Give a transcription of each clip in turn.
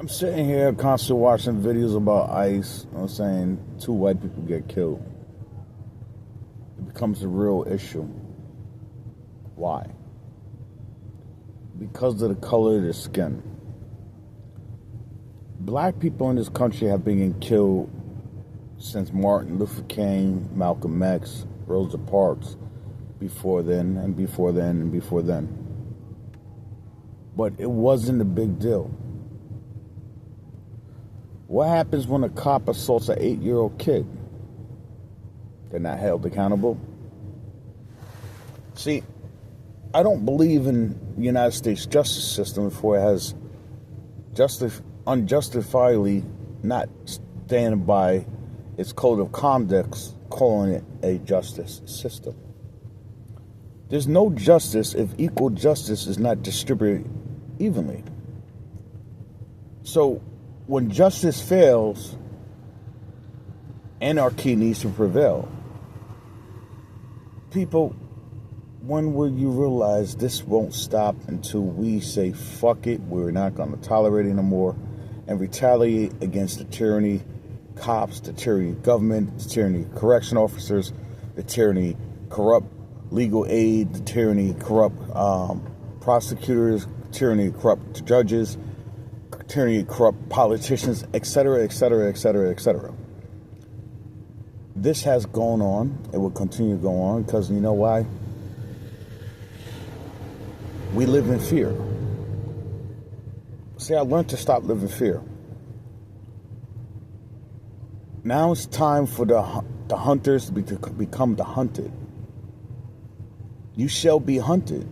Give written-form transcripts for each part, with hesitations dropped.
I'm sitting here constantly watching videos about ICE. You know what I'm saying 2 white people get killed. It becomes a real issue. Why? Because of the color of their skin. Black people in this country have been getting killed since Martin Luther King, Malcolm X, Rosa Parks, before then, and before then, and before then. But it wasn't a big deal. What happens when a cop assaults an 8-year-old kid? They're not held accountable. See, I don't believe in the United States justice system before it has unjustifiably not standing by its code of conduct, calling it a justice system. There's no justice if equal justice is not distributed evenly. So, when justice fails, anarchy needs to prevail. People, when will you realize this won't stop until we say, fuck it, we're not going to tolerate it anymore, and retaliate against the tyranny cops, the tyranny government, the tyranny correction officers, the tyranny corrupt legal aid, the tyranny corrupt prosecutors, tyranny corrupt judges, tyranny corrupt politicians, etc., etc., etc., etc. This has gone on. It will continue to go on because you know why? We live in fear. See, I learned to stop living in fear. Now it's time for the hunters to become the hunted. You shall be hunted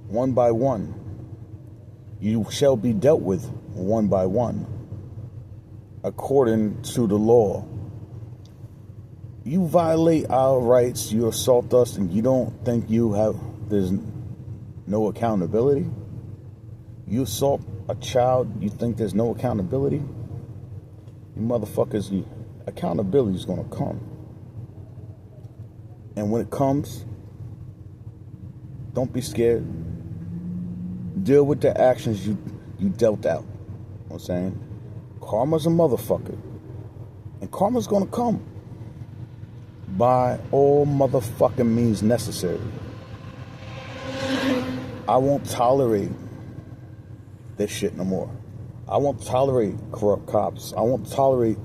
one by one. You shall be dealt with one by one, according to the law. You violate our rights, you assault us, and you don't think there's no accountability? You assault a child, you think there's no accountability? You motherfuckers, accountability is going to come. And when it comes, don't be scared. Deal with the actions you dealt out. You know what I'm saying? Karma's a motherfucker. And karma's going to come by all motherfucking means necessary. I won't tolerate this shit no more. I won't tolerate corrupt cops. I won't tolerate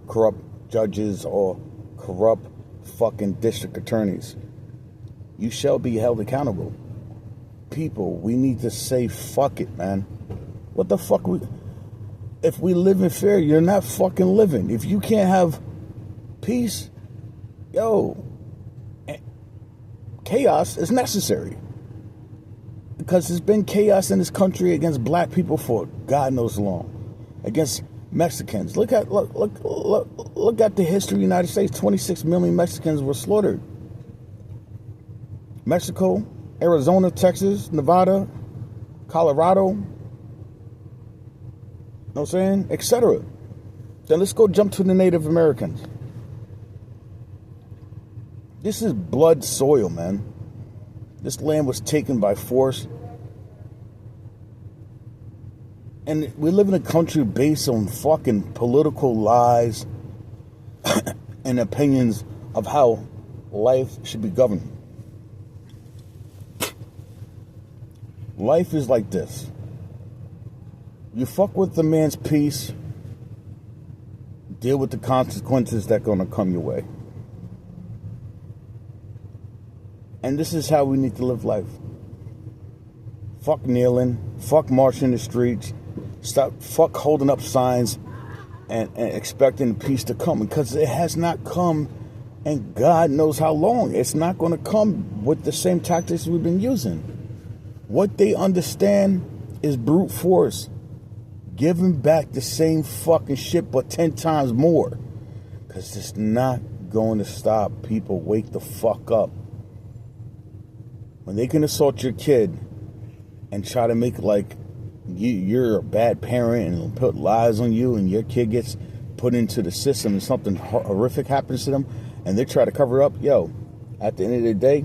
corrupt judges or corrupt fucking district attorneys. You shall be held accountable. People, we need to say fuck it, man. What the fuck? If we live in fear, you're not fucking living. If you can't have peace, chaos is necessary. Because there's been chaos in this country against black people for God knows long. Against Mexicans. Look at the history of the United States. 26 million Mexicans were slaughtered. Mexico, Arizona, Texas, Nevada, Colorado, you know what I'm saying? Etc. Then let's go jump to the Native Americans. This is blood soil, man. This land was taken by force. And we live in a country based on fucking political lies and opinions of how life should be governed. Life is like this. You fuck with the man's peace, deal with the consequences that are going to come your way. And this is how we need to live life. Fuck kneeling, fuck marching the streets, fuck holding up signs and expecting peace to come, because it has not come, and God knows how long. It's not going to come with the same tactics we've been using. What they understand is brute force. Giving back the same fucking shit, but 10 times more. Because it's not going to stop. People, wake the fuck up. When they can assault your kid and try to make like you're a bad parent and put lies on you, and your kid gets put into the system and something horrific happens to them and they try to cover it up, at the end of the day,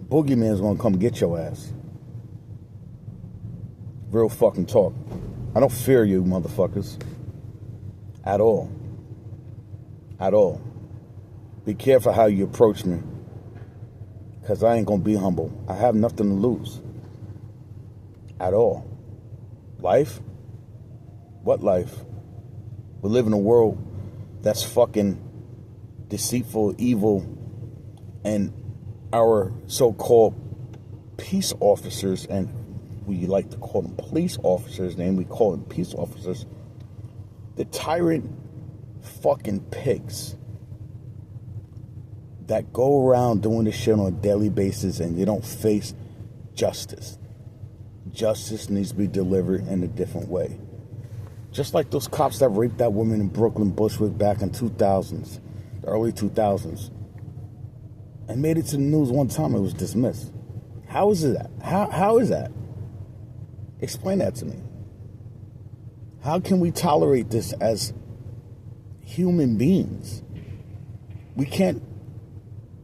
boogeyman's gonna come get your ass. Real fucking talk. I don't fear you, motherfuckers. At all. At all. Be careful how you approach me. Because I ain't going to be humble. I have nothing to lose. At all. Life? What life? We live in a world that's fucking deceitful, evil, and our so-called peace officers, and we like to call them police officers, and we call them peace officers, the tyrant fucking pigs that go around doing this shit on a daily basis and they don't face justice. Justice needs to be delivered in a different way. Just like those cops that raped that woman in Brooklyn, Bushwick, back in 2000s, the early 2000s, and made it to the news one time, it was dismissed. How is that? How is that? Explain that to me. How can we tolerate this as human beings? We can't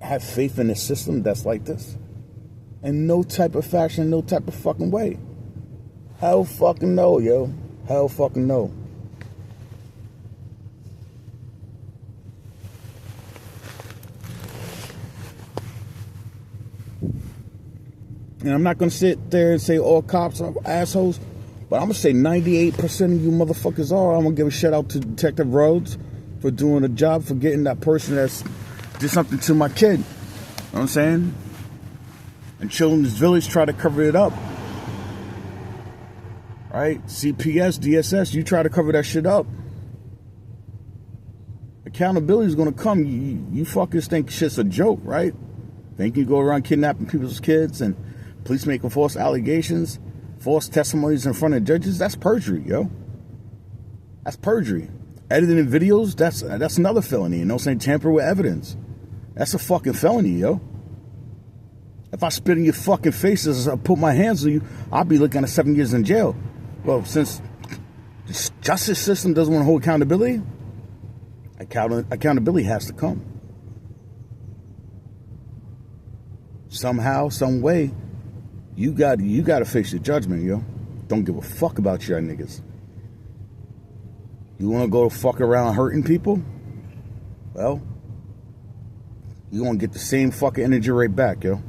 have faith in a system that's like this. In no type of fashion, no type of fucking way. Hell fucking no, yo. Hell fucking no. And I'm not going to sit there and say all cops are assholes, but I'm going to say 98% of you motherfuckers are. I'm going to give a shout out to Detective Rhodes for doing a job, for getting that person that's did something to my kid. You know what I'm saying? And Children's Village try to cover it up. Right? CPS, DSS, you try to cover that shit up. Accountability is going to come. You fuckers think shit's a joke, right? Think you go around kidnapping people's kids and police making false allegations, false testimonies in front of judges? That's perjury, yo. That's perjury. Editing videos, that's another felony. You know what I'm saying? Tamper with evidence. That's a fucking felony, yo. If I spit in your fucking face as I put my hands on you, I'll be looking at 7 years in jail. Well, since the justice system doesn't want to hold accountability, accountability has to come. Somehow, some way, you got to face your judgment, yo. Don't give a fuck about your niggas. You want to go fuck around hurting people? Well, you're going to get the same fucking energy right back, yo.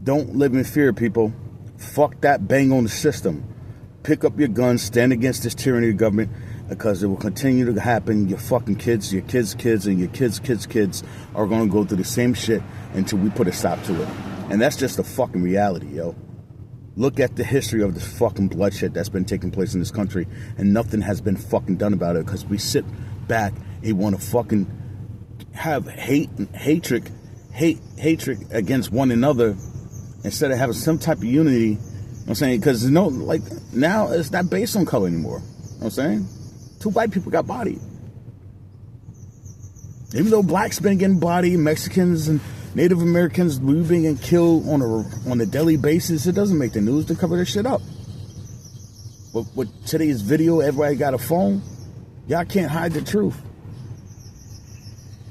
Don't live in fear, people. Fuck that, bang on the system. Pick up your guns, stand against this tyranny of government, because it will continue to happen. Your fucking kids, your kids' kids, and your kids' kids' kids are going to go through the same shit until we put a stop to it. And that's just the fucking reality, yo. Look at the history of this fucking bloodshed that's been taking place in this country, and nothing has been fucking done about it because we sit back and want to fucking have hatred against one another instead of having some type of unity. You know what I'm saying? Because now it's not based on color anymore. You know what I'm saying? 2 white people got bodied. Even though blacks been getting bodied, Mexicans and Native Americans, we've been getting killed on a daily basis. It doesn't make the news to cover this shit up. But with today's video, everybody got a phone. Y'all can't hide the truth.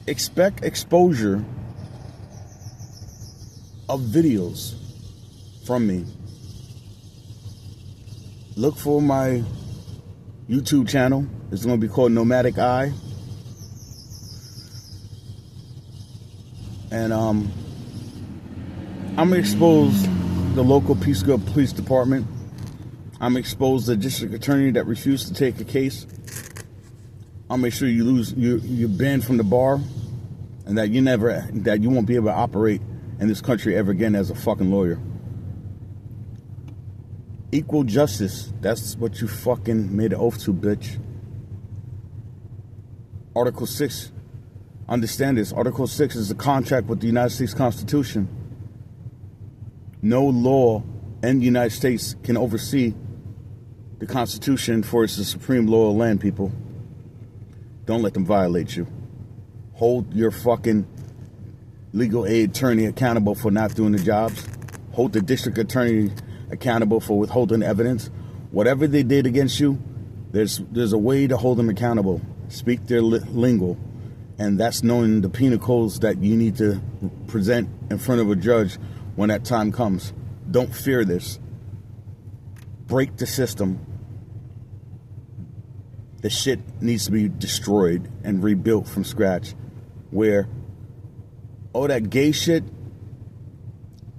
Expect exposure of videos from me. Look for my YouTube channel. It's going to be called Nomadic Eye. And I'm going to expose the local Peace Corps Police Department. I'm going to expose the district attorney that refused to take a case. I'll make sure you're banned from the bar, and that you won't be able to operate in this country ever again as a fucking lawyer. Equal justice, that's what you fucking made an oath to, bitch. Article 6, understand this. Article 6 is a contract with the United States Constitution. No law in the United States can oversee the Constitution, for it's the supreme law of land, people. Don't let them violate you. Hold your fucking legal aid attorney accountable for not doing the jobs. Hold the district attorney accountable for withholding evidence. Whatever they did against you, there's a way to hold them accountable. Speak their lingo, and that's knowing the penal codes that you need to present in front of a judge when that time comes. Don't fear this. break the system, the shit needs to be destroyed and rebuilt from scratch. Where all that gay shit,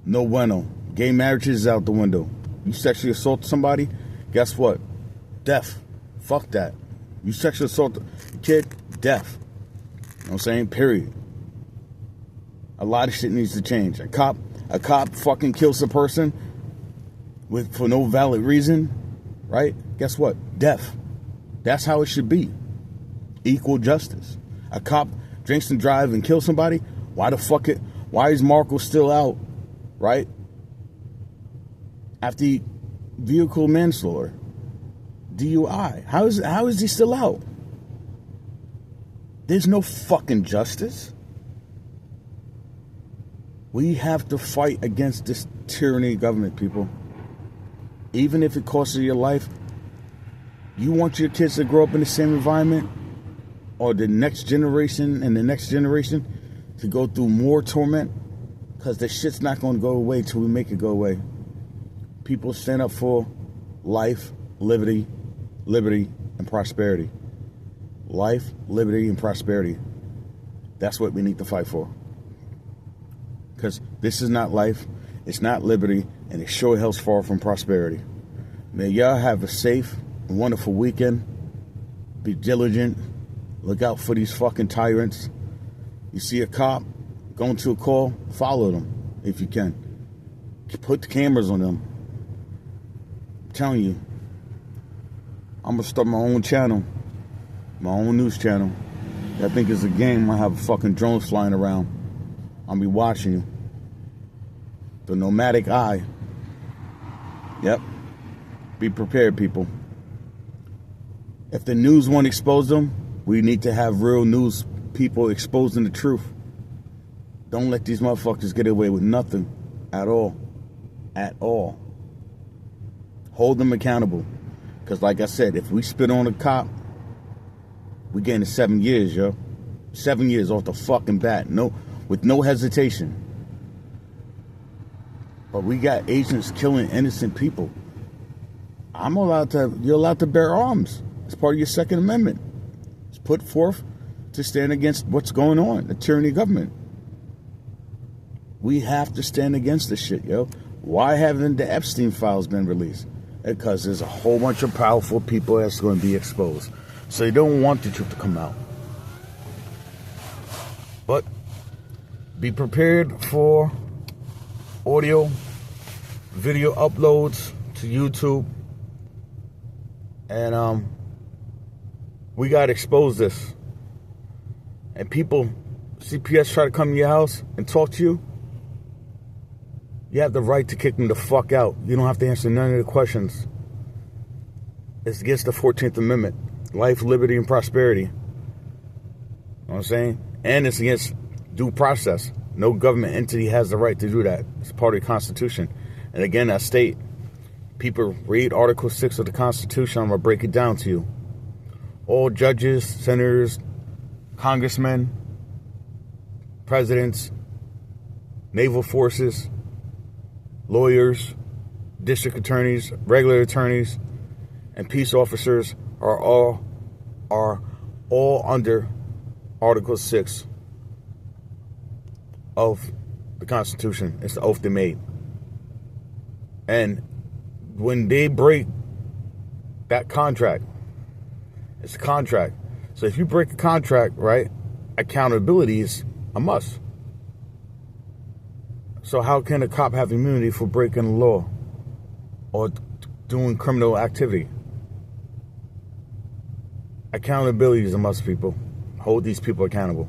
no bueno. Gay marriage is out the window. You sexually assault somebody, guess what? Death. Fuck that. You sexually assault a kid, death. You know what I'm saying? Period. A lot of shit needs to change. A cop fucking kills a person for no valid reason, right? Guess what? Death. That's how it should be. Equal justice. A cop drinks and drives and kills somebody. Why is Marco still out, right? After vehicle manslaughter, DUI. How is he still out? There's no fucking justice. We have to fight against this tyranny government, people. Even if it costs you your life. You want your kids to grow up in the same environment, or the next generation and the next generation to go through more torment? Because the shit's not going to go away till we make it go away. People stand up for life, liberty, and prosperity. Life, liberty, and prosperity. That's what we need to fight for. Because this is not life, it's not liberty, and it sure hell's far from prosperity. May y'all have a safe, wonderful weekend. Be diligent. Look out for these fucking tyrants. You see a cop going to a call, follow them if you can. Put the cameras on them. I'm telling you, I'm gonna start my own channel, my own news channel. I think it's a game. I have fucking drones flying around. I'll be watching you. The nomadic eye. Yep. Be prepared, people. If the news won't expose them, we need to have real news people exposing the truth. Don't let these motherfuckers get away with nothing at all. At all. Hold them accountable. Because like I said, if we spit on a cop, we getting 7 years, yo. 7 years off the fucking bat. With no hesitation. But we got agents killing innocent people. You're allowed to bear arms. It's part of your Second Amendment. It's put forth to stand against what's going on, the tyranny government. We have to stand against this shit, yo. Why haven't the Epstein files been released? Because there's a whole bunch of powerful people that's going to be exposed. So they don't want the truth to come out. But be prepared for audio, video uploads to YouTube. And we got to expose this. And people, CPS try to come to your house and talk to you. You have the right to kick them the fuck out. You don't have to answer none of the questions. It's against the 14th Amendment. Life, liberty, and prosperity. You know what I'm saying? And it's against due process. No government entity has the right to do that. It's part of the Constitution. And again, I state, people read Article 6 of the Constitution. I'm going to break it down to you. All judges, senators, congressmen, presidents, naval forces, lawyers, district attorneys, regular attorneys, and peace officers are all under Article 6 of the Constitution. It's the oath they made. And when they break that contract, it's a contract. So if you break a contract, right, accountability is a must. So how can a cop have immunity for breaking the law or doing criminal activity? Accountability is a must, people. Hold these people accountable.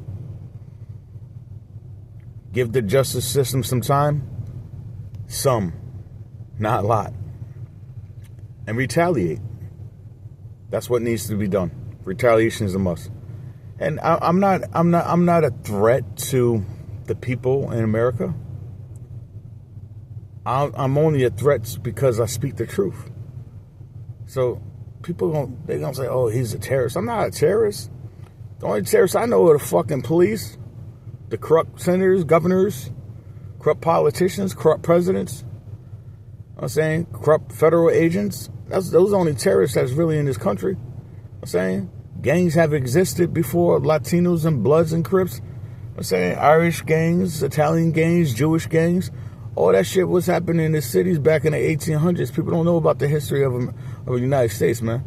Give the justice system some time. Some, not a lot. And retaliate. That's what needs to be done. Retaliation is a must. And I'm not a threat to the people in America. I'm only a threat because I speak the truth. So people they're gonna say, "Oh, he's a terrorist." I'm not a terrorist. The only terrorists I know are the fucking police, the corrupt senators, governors, corrupt politicians, corrupt presidents. I'm saying corrupt federal agents. Those are the only terrorists that's really in this country. I'm saying gangs have existed before Latinos and Bloods and Crips. I'm saying Irish gangs, Italian gangs, Jewish gangs. All that shit was happening in the cities back in the 1800s. People don't know about the history of the United States, man.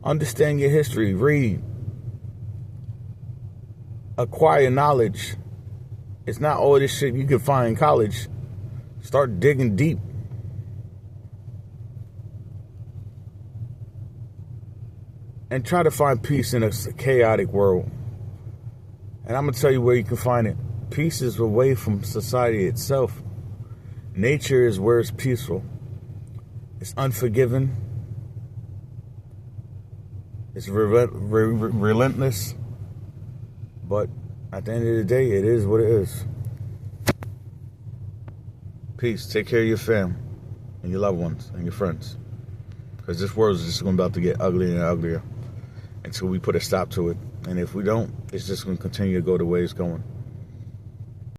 Understand your history. Read. Acquire knowledge. It's not all this shit you can find in college. Start digging deep. And try to find peace in a chaotic world. And I'm going to tell you where you can find it. Peace is away from society itself. Nature is where it's peaceful. It's unforgiving. It's relentless. But at the end of the day, it is what it is. Peace. Take care of your fam and your loved ones and your friends. Because this world is just about to get uglier and uglier until we put a stop to it. And if we don't, it's just going to continue to go the way it's going.